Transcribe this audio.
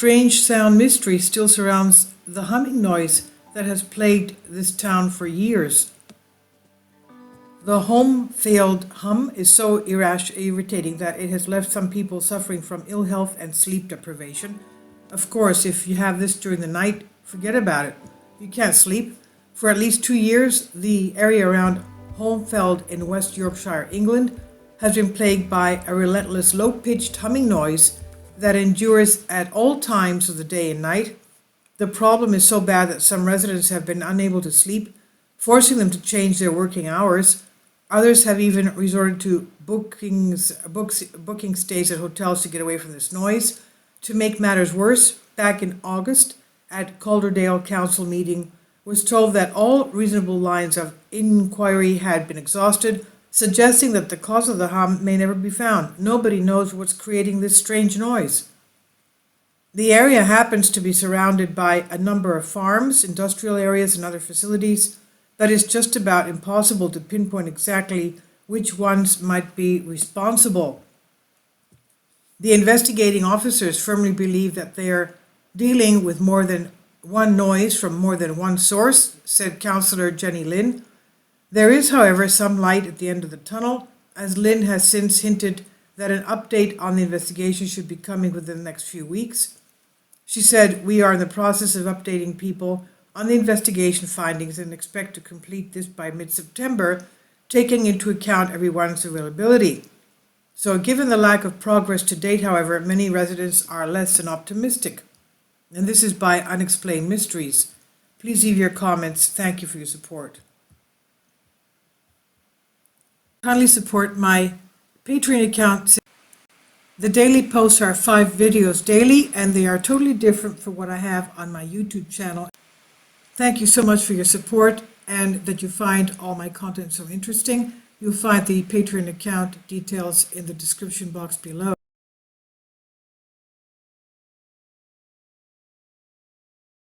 strange sound mystery still surrounds the humming noise that has plagued this town for years. The home-field hum is so irritating that it has left some people suffering from ill health and sleep deprivation. Of course, if you have this during the night, forget about it. You can't sleep. For at least 2 years, the area around Holmfield in West Yorkshire, England, has been plagued by a relentless low-pitched humming noise that endures at all times of the day and night. The problem is so bad that some residents have been unable to sleep, forcing them to change their working hours. Others have even resorted to booking stays at hotels to get away from this noise. To make matters worse, back in August, at Calderdale Council meeting, was told that all reasonable lines of inquiry had been exhausted, suggesting that the cause of the hum may never be found. Nobody knows what's creating this strange noise. The area happens to be surrounded by a number of farms, industrial areas, and other facilities, but it's just about impossible to pinpoint exactly which ones might be responsible. The investigating officers firmly believe that they are dealing with more than one noise from more than one source, said Councillor Jenny Lynn. There is, however, some light at the end of the tunnel, as Lynn has since hinted that an update on the investigation should be coming within the next few weeks. She said, "We are in the process of updating people on the investigation findings and expect to complete this by mid-September, taking into account everyone's availability." So given the lack of progress to date, however, many residents are less than optimistic. And this is by Unexplained Mysteries. Please leave your comments. Thank you for your support. Kindly support my Patreon account. The daily posts are 5 videos daily, and they are totally different from what I have on my YouTube channel. Thank you so much for your support and that you find all my content so interesting. You'll find the Patreon account details in the description box below.